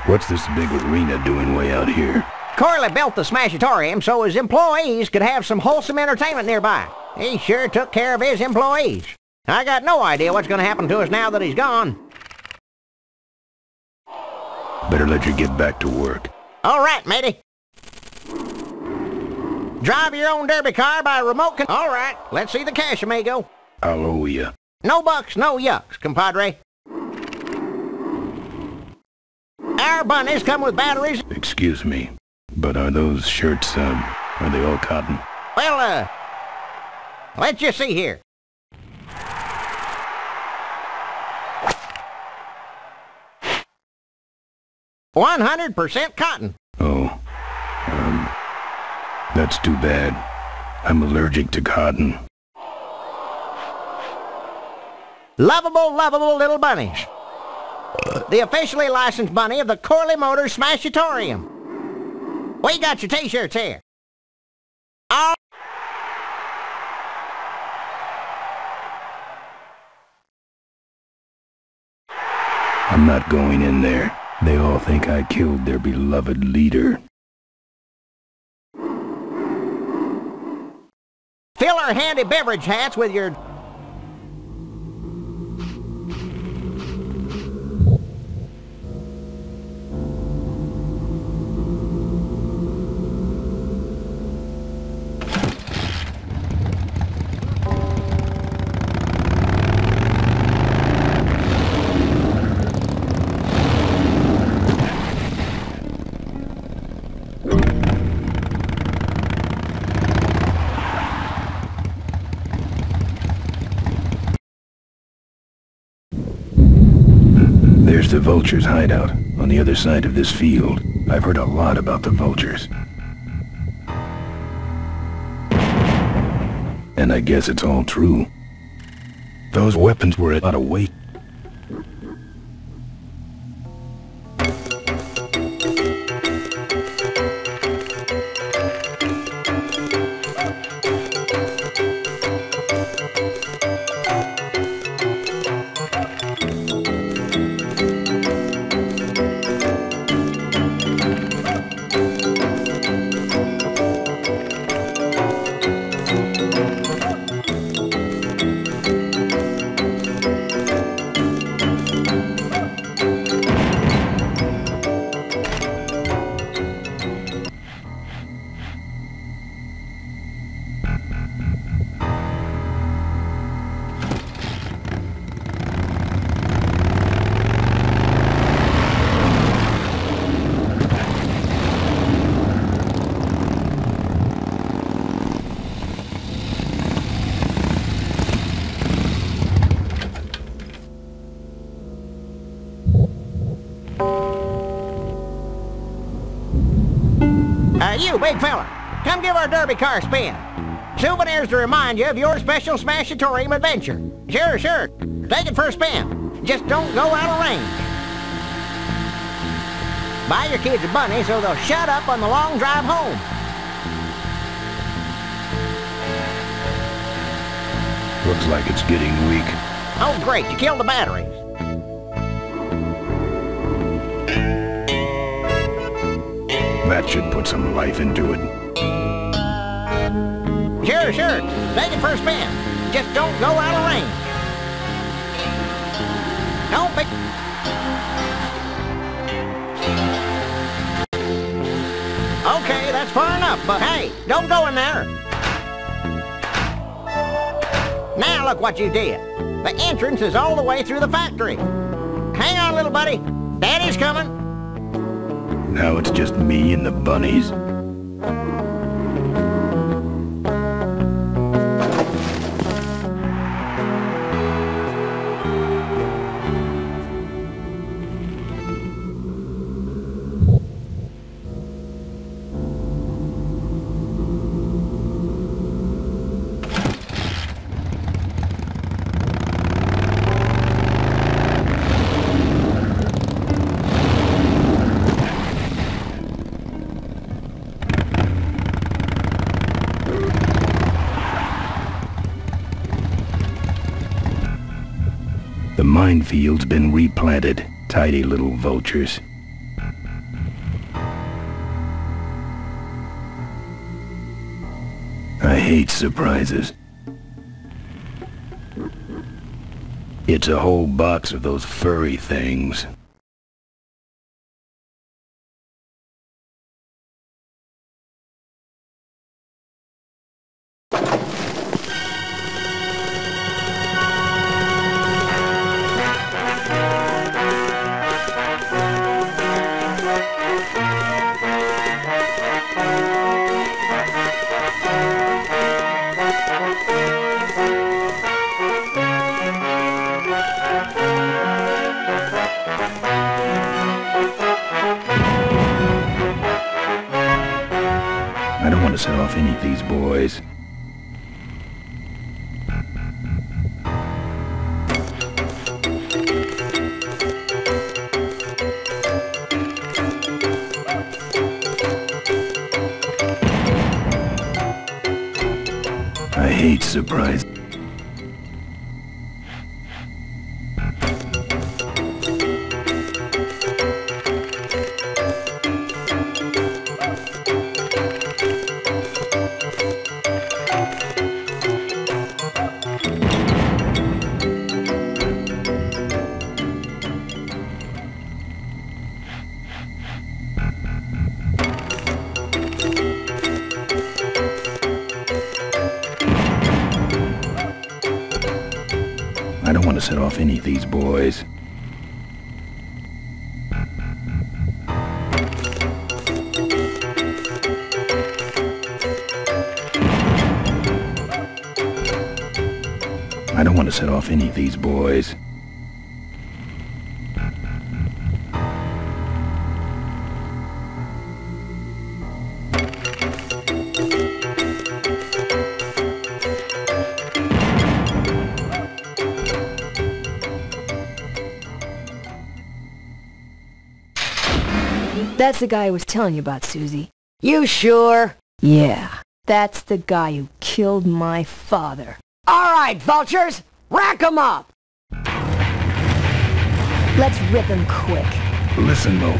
What's this big arena doing way out here? Corley built the Smashatorium so his employees could have some wholesome entertainment nearby. He sure took care of his employees. I got no idea what's going to happen to us now that he's gone. Better let you get back to work. All right, matey. Drive your own derby car by remote All right, let's see the cash, amigo. I'll owe you. No bucks, no yucks, compadre. Our bunnies come with batteries. Excuse me, but are those shirts, are they all cotton? Well, let's just see here. "100% cotton." Oh, that's too bad. I'm allergic to cotton. Lovable, lovable little bunnies. The officially licensed bunny of the Corley Motors Smashatorium. We got your t-shirts here. Oh. I'm not going in there. They all think I killed their beloved leader. Fill our handy beverage hats with your... There's the vultures' hideout, on the other side of this field. I've heard a lot about the vultures. And I guess it's all true. Those weapons were a lot of weight. You, big fella, come give our derby car a spin. Souvenirs to remind you of your special Smashatorium adventure. Sure, sure. Take it for a spin. Just don't go out of range. Buy your kids a bunny so they'll shut up on the long drive home. Looks like it's getting weak. Oh, great. You killed the batteries. That should put some life into it. Sure, sure. Take it for a spin. Just don't go out of range. Don't be... Okay, that's far enough, but hey, don't go in there. Now look what you did. The entrance is all the way through the factory. Hang on, little buddy. Daddy's coming. Now it's just me and the bunnies. The minefield's been replanted. Tidy little vultures. hate surprises. It's a whole box of those furry things. I don't want to set off any of these boys. I hate surprise. I don't want to set off any of these boys. I don't want to set off any of these boys. That's the guy I was telling you about, Susie. You sure? Yeah, that's the guy who killed my father. All right, vultures, rack 'em up! Let's rip him quick. Listen, Mo,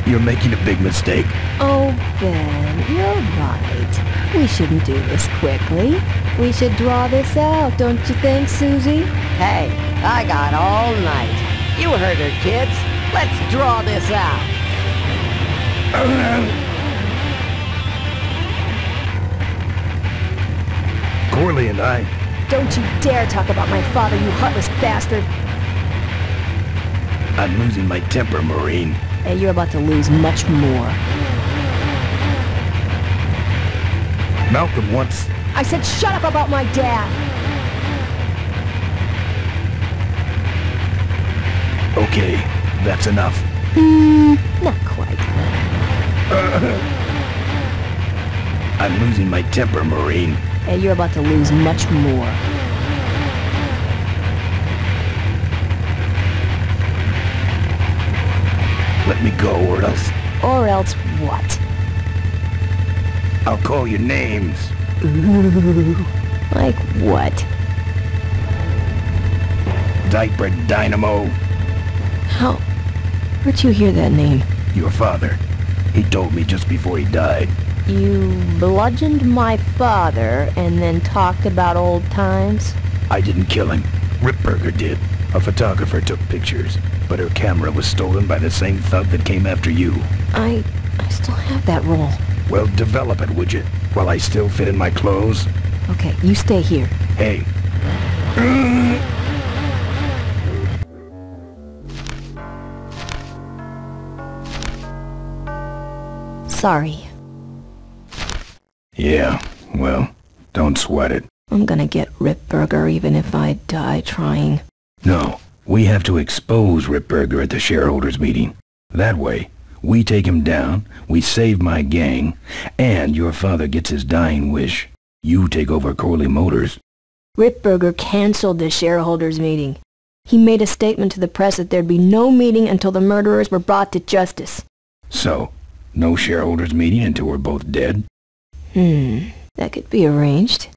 you're making a big mistake. Oh, Ben, you're right. We shouldn't do this quickly. We should draw this out, don't you think, Susie? Hey, I got all night. You heard her, kids. Let's draw this out. Corley and I... Don't you dare talk about my father, you heartless bastard. I'm losing my temper, Marine. And you're about to lose much more. Malcolm wants... I said shut up about my dad! Okay, that's enough. Not quite. I'm losing my temper, Marine. And you're about to lose much more. Let me go, or else... Or else what? I'll call you names. Ooh, like what? Diaper Dynamo. How? Where'd you hear that name? Your father. He told me just before he died. You bludgeoned my father and then talked about old times? I didn't kill him. Ripburger did. A photographer took pictures, but her camera was stolen by the same thug that came after you. I still have that roll. Well, develop it, would you? While I still fit in my clothes? Okay, you stay here. Hey. Sorry. Yeah, well, don't sweat it. I'm gonna get Ripburger even if I die trying. No, we have to expose Ripburger at the shareholders meeting. That way, we take him down, we save my gang, and your father gets his dying wish. You take over Corley Motors. Ripburger canceled the shareholders meeting. He made a statement to the press that there'd be no meeting until the murderers were brought to justice. So, no shareholders meeting until we're both dead? That could be arranged.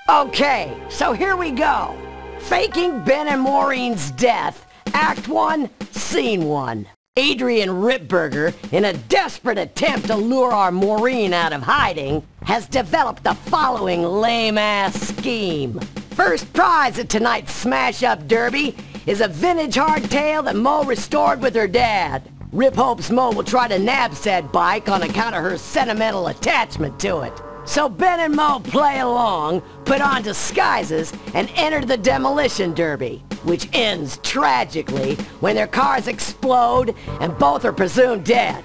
Okay, so here we go. Faking Ben and Maureen's death. Act 1, Scene 1. Adrian Ripburger, in a desperate attempt to lure our Maureen out of hiding, has developed the following lame-ass scheme. First prize at tonight's Smash-Up Derby is a vintage hardtail that Mo restored with her dad. Rip hopes Mo will try to nab said bike on account of her sentimental attachment to it. So Ben and Mo play along, put on disguises, and enter the demolition derby, which ends tragically when their cars explode and both are presumed dead.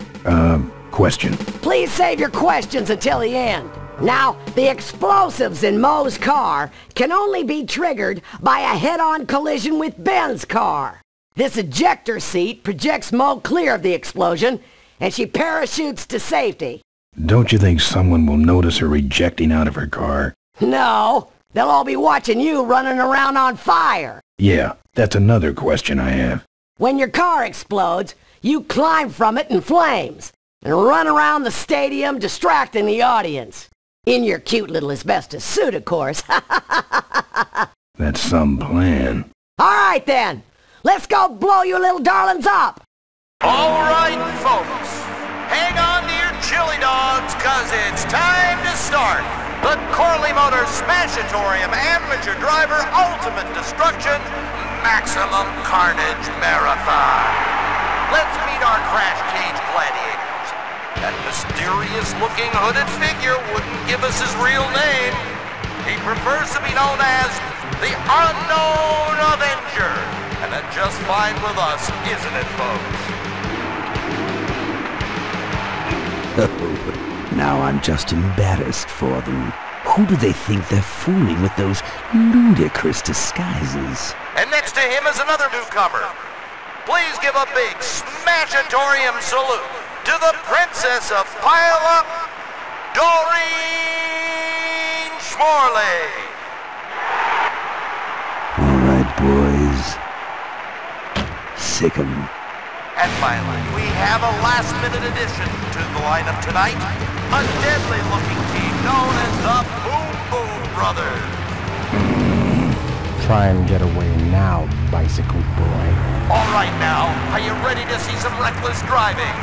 Question. Please save your questions until the end. Now, the explosives in Mo's car can only be triggered by a head-on collision with Ben's car. This ejector seat projects Mo clear of the explosion, and she parachutes to safety. Don't you think someone will notice her ejecting out of her car? No, they'll all be watching you running around on fire. Yeah, that's another question I have. When your car explodes, you climb from it in flames and run around the stadium distracting the audience. In your cute little asbestos suit, of course. That's some plan. All right then, let's go blow you little darlings up. All right, folks, hang on to your chili dogs, 'cause it's time to start the Corley Motors Smashatorium Amateur Driver Ultimate Destruction Maximum Carnage Marathon. Let's meet our crash cage gladiators. That mysterious-looking hooded figure wouldn't give us his real name. He prefers to be known as the Unknown Avenger, and that's just fine with us, isn't it, folks? Oh, now I'm just embarrassed for them. Who do they think they're fooling with those ludicrous disguises? And next to him is another newcomer. Please give a big Smashatorium salute to the Princess of Pile-Up, Doreen Schmorley. All right, boys. Sick 'em. And finally, we have a last-minute addition to the lineup tonight. A deadly-looking team known as the Boom Boom Brothers. Try and get away now, bicycle boy. All right now, are you ready to see some reckless driving?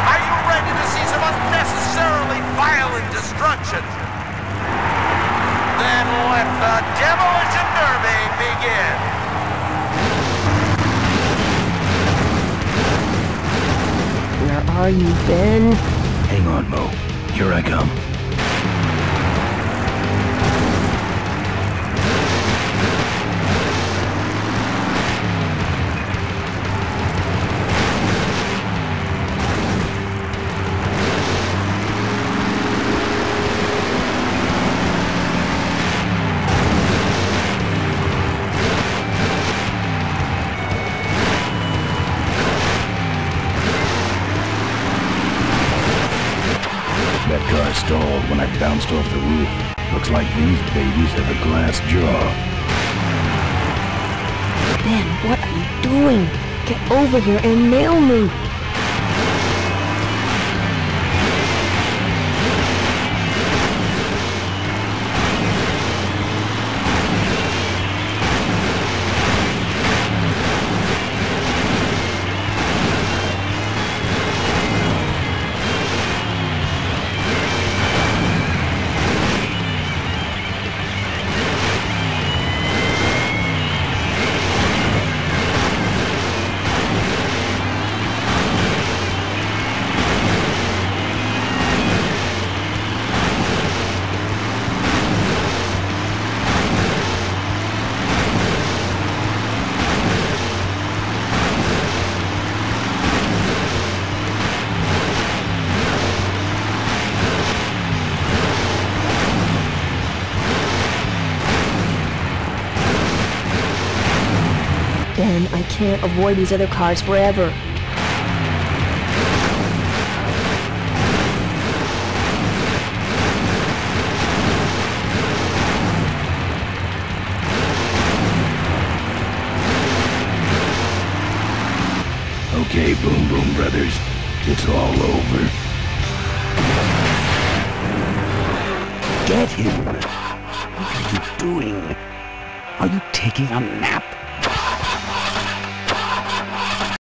Are you ready to see some unnecessarily violent destruction? Then let the Demolition Derby begin. Where are you, Ben? Hang on, Mo. Here I come. That car stalled when I bounced off the roof. Looks like these babies have a glass jaw. Ben, what are you doing? Get over here and nail me. Ben, I can't avoid these other cars forever. Okay, Boom Boom Brothers. It's all over. Get him! What are you doing? Are you taking a nap?